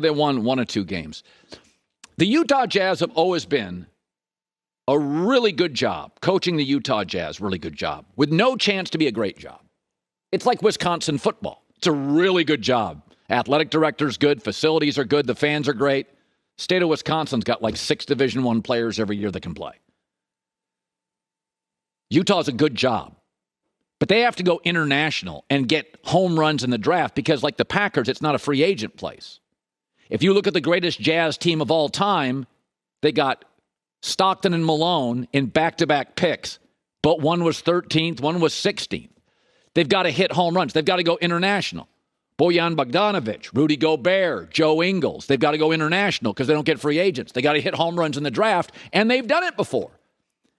They won 1 or 2 games. The Utah Jazz have always been a really good job. Coaching the Utah Jazz, really good job. With no chance to be a great job. It's like Wisconsin football. It's a really good job. Athletic director's good. Facilities are good. The fans are great. State of Wisconsin's got like 6 Division I players every year that can play. Utah's a good job. But they have to go international and get home runs in the draft because, like the Packers, it's not a free agent place. If you look at the greatest Jazz team of all time, they got Stockton and Malone in back-to-back picks, but one was 13th, one was 16th. They've got to hit home runs. They've got to go international. Bojan Bogdanovic, Rudy Gobert, Joe Ingles. They've got to go international because they don't get free agents. They got to hit home runs in the draft, and they've done it before.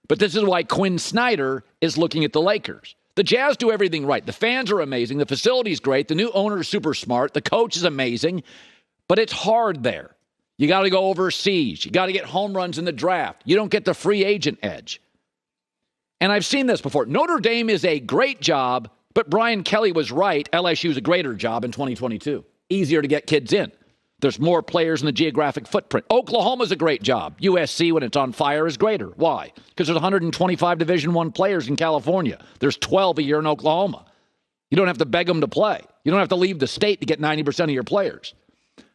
But this is why Quinn Snyder is looking at the Lakers. The Jazz do everything right. The fans are amazing. The facility's great. The new owner is super smart. The coach is amazing. But it's hard there. You got to go overseas. You got to get home runs in the draft. You don't get the free agent edge. And I've seen this before. Notre Dame is a great job, but Brian Kelly was right. LSU is a greater job in 2022. Easier to get kids in. There's more players in the geographic footprint. Oklahoma's a great job. USC, when it's on fire, is greater. Why? Because there's 125 Division I players in California. There's 12 a year in Oklahoma. You don't have to beg them to play. You don't have to leave the state to get 90% of your players.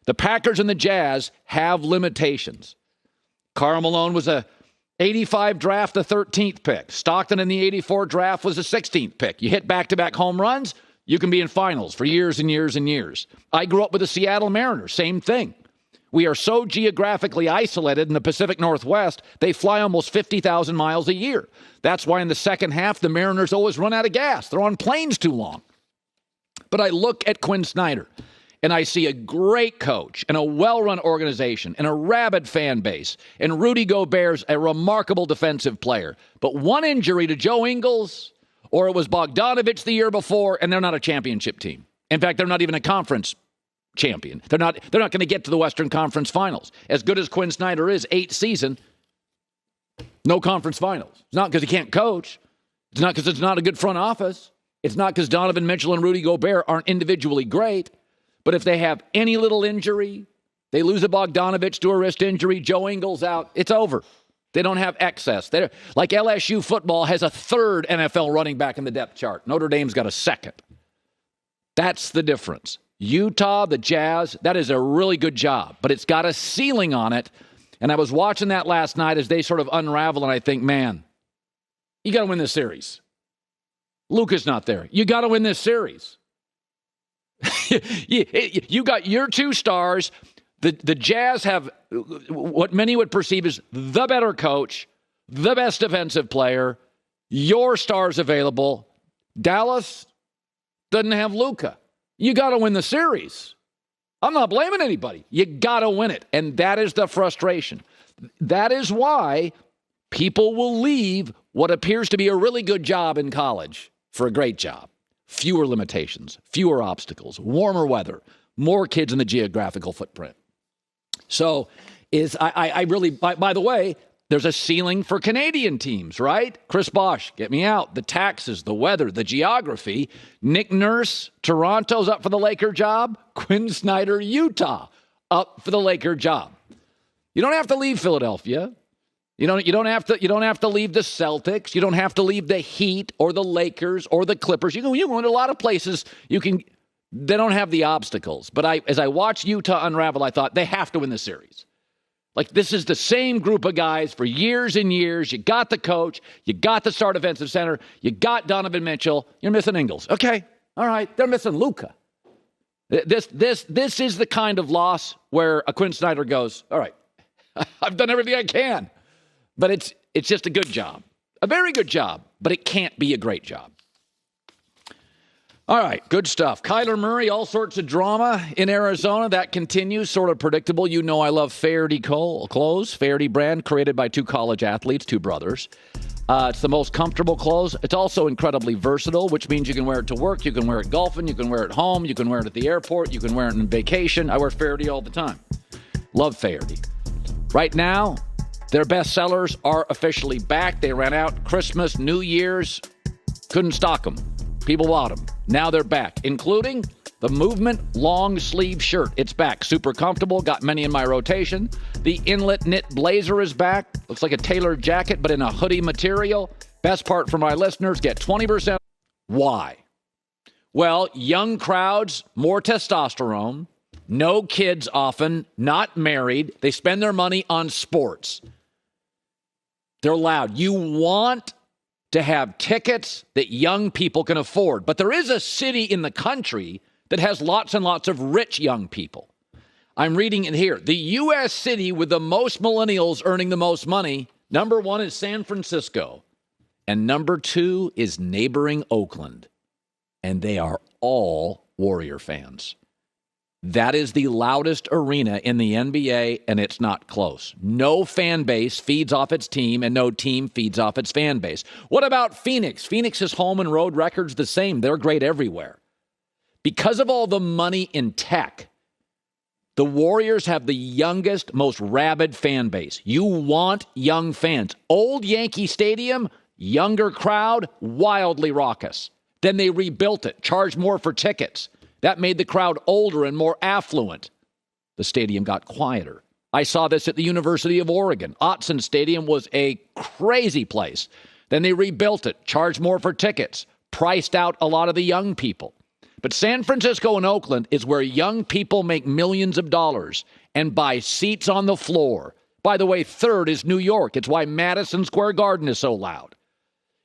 The Packers and the Jazz have limitations. Karl Malone was a 85 draft, the 13th pick. Stockton in the 84 draft was the 16th pick. You hit back-to-back home runs, you can be in finals for years and years and years. I grew up with the Seattle Mariners, same thing. We are so geographically isolated in the Pacific Northwest, they fly almost 50,000 miles a year. That's why in the second half, the Mariners always run out of gas. They're on planes too long. But I look at Quinn Snyder, and I see a great coach and a well-run organization and a rabid fan base. And Rudy Gobert's a remarkable defensive player. But one injury to Joe Ingles, or it was Bogdanovic the year before, and they're not a championship team. In fact, they're not even a conference champion. They're not going to get to the Western Conference Finals. As good as Quinn Snyder is, 8th season, no conference finals. It's not because he can't coach. It's not because it's not a good front office. It's not because Donovan Mitchell and Rudy Gobert aren't individually great. But if they have any little injury, they lose a Bogdanovic to a wrist injury, Joe Ingles out, it's over. They don't have excess. They're like LSU football has a 3rd NFL running back in the depth chart. Notre Dame's got a 2nd. That's the difference. Utah, the Jazz, that is a really good job, but it's got a ceiling on it. And I was watching that last night as they sort of unravel, and I think, man, you got to win this series. Luka's not there. You got to win this series. You got your 2 stars. The Jazz have what many would perceive as the better coach, the best defensive player, your stars available. Dallas doesn't have Luka. You got to win the series. I'm not blaming anybody. You got to win it. And that is the frustration. That is why people will leave what appears to be a really good job in college for a great job. Fewer limitations, fewer obstacles, warmer weather, more kids in the geographical footprint. So I really, by the way, there's a ceiling for Canadian teams, right? Chris Bosh, get me out. The taxes, the weather, the geography. Nick Nurse, Toronto's up for the Laker job. Quinn Snyder, Utah, up for the Laker job. You don't have to leave Philadelphia. You don't have to leave the Celtics. You don't have to leave the Heat or the Lakers or the Clippers. You can go to a lot of places. They don't have the obstacles. But as I watched Utah unravel, I thought they have to win the series. Like, this is the same group of guys for years and years. You got the coach. You got the star defensive center. You got Donovan Mitchell. You're missing Ingles. Okay. All right. They're missing Luka. This is the kind of loss where a Quinn Snyder goes, all right, I've done everything I can. But it's just a good job. A very good job. But it can't be a great job. All right, good stuff. Kyler Murray, all sorts of drama in Arizona. That continues, sort of predictable. You know I love Faherty clothes. Faherty brand created by 2 college athletes, 2 brothers. It's the most comfortable clothes. It's also incredibly versatile, which means you can wear it to work. You can wear it golfing. You can wear it home. You can wear it at the airport. You can wear it on vacation. I wear Faherty all the time. Love Faherty. Right now, their best sellers are officially back. They ran out Christmas, New Year's. Couldn't stock them. People bought them. Now they're back, including The Movement long sleeve shirt, it's back. Super comfortable, got many in my rotation. The Inlet knit blazer is back. Looks like a tailored jacket, but in a hoodie material. Best part for my listeners, get 20%. Why? Well, young crowds, more testosterone, no kids often, not married. They spend their money on sports. They're loud. You want to have tickets that young people can afford. But there is a city in the country that has lots and lots of rich young people. I'm reading it here. The U.S. city with the most millennials earning the most money, number 1 is San Francisco, and number 2 is neighboring Oakland. And they are all Warrior fans. That is the loudest arena in the NBA, and it's not close. No fan base feeds off its team, and no team feeds off its fan base. What about Phoenix? Phoenix's home and road record's the same. They're great everywhere. Because of all the money in tech, the Warriors have the youngest, most rabid fan base. You want young fans. Old Yankee Stadium, younger crowd, wildly raucous. Then they rebuilt it, charged more for tickets. That made the crowd older and more affluent. The stadium got quieter. I saw this at the University of Oregon. Autzen Stadium was a crazy place. Then they rebuilt it, charged more for tickets, priced out a lot of the young people. But San Francisco and Oakland is where young people make millions of dollars and buy seats on the floor. By the way, third is New York. It's why Madison Square Garden is so loud.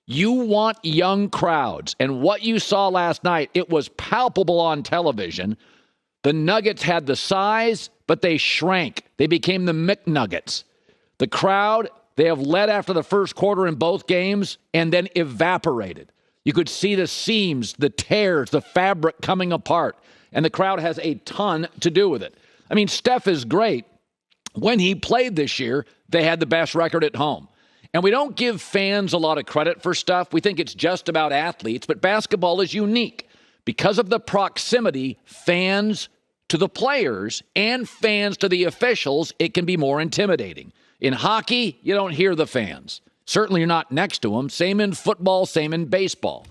You want young crowds, and what you saw last night, it was palpable on television. The Nuggets had the size, but they shrank. They became the McNuggets. The crowd, they have led after the first quarter in both games and then evaporated. You could see the seams, the tears, the fabric coming apart, and the crowd has a ton to do with it. I mean, Steph is great. When he played this year, they had the best record at home. And we don't give fans a lot of credit for stuff. We think it's just about athletes, but basketball is unique. Because of the proximity, fans to the players and fans to the officials, it can be more intimidating. In hockey, you don't hear the fans. Certainly you're not next to them. Same in football, same in baseball.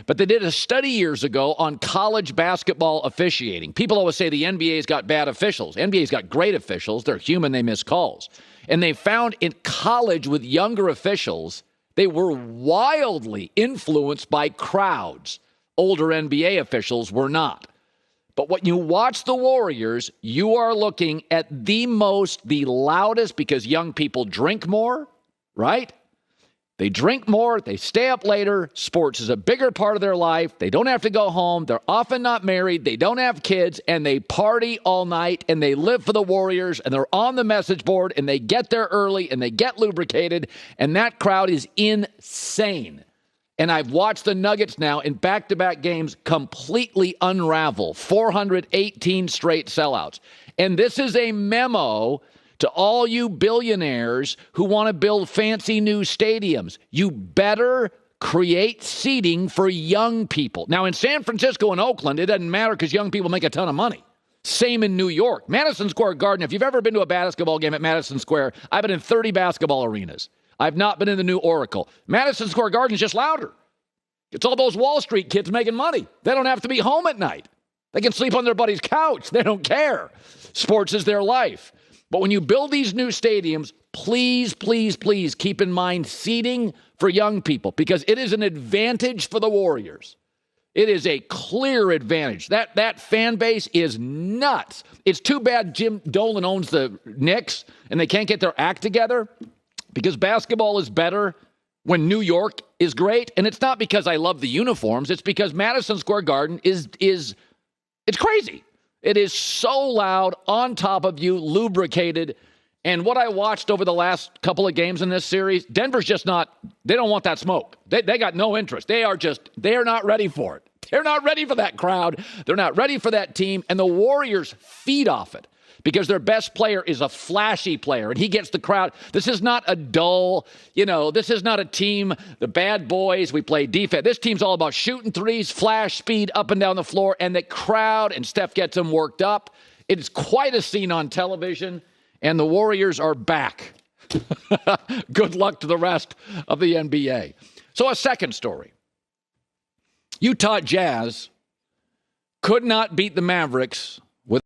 But they did a study years ago on college basketball officiating. People always say the NBA's got bad officials. NBA's got great officials. They're human. They miss calls. And they found in college with younger officials, they were wildly influenced by crowds. Older NBA officials were not. But when you watch the Warriors, you are looking at the loudest, because young people drink more, right? They drink more, they stay up later, sports is a bigger part of their life, they don't have to go home, they're often not married, they don't have kids, and they party all night, and they live for the Warriors, and they're on the message board, and they get there early, and they get lubricated, and that crowd is insane. And I've watched the Nuggets now in back-to-back games completely unravel, 418 straight sellouts. And this is a memo to all you billionaires who want to build fancy new stadiums. You better create seating for young people. Now, in San Francisco and Oakland, it doesn't matter because young people make a ton of money. Same in New York. Madison Square Garden, if you've ever been to a basketball game at Madison Square, I've been in 30 basketball arenas. I've not been in the new Oracle. Madison Square Garden is just louder. It's all those Wall Street kids making money. They don't have to be home at night. They can sleep on their buddy's couch. They don't care. Sports is their life. But when you build these new stadiums, please, please, please keep in mind seating for young people, because it is an advantage for the Warriors. It is a clear advantage. That fan base is nuts. It's too bad Jim Dolan owns the Knicks and they can't get their act together, because basketball is better when New York is great. And it's not because I love the uniforms. It's because Madison Square Garden is it's crazy. It is so loud, on top of you, lubricated. And what I watched over the last couple of games in this series, Denver's just not, they don't want that smoke. They got no interest. They are not ready for it. They're not ready for that crowd. They're not ready for that team. And the Warriors feed off it, because their best player is a flashy player, and he gets the crowd. This is not a dull, this is not a team, the bad boys, we play defense. This team's all about shooting threes, flash, speed, up and down the floor, and the crowd, and Steph gets them worked up. It is quite a scene on television, and the Warriors are back. Good luck to the rest of the NBA. So a second story. Utah Jazz could not beat the Mavericks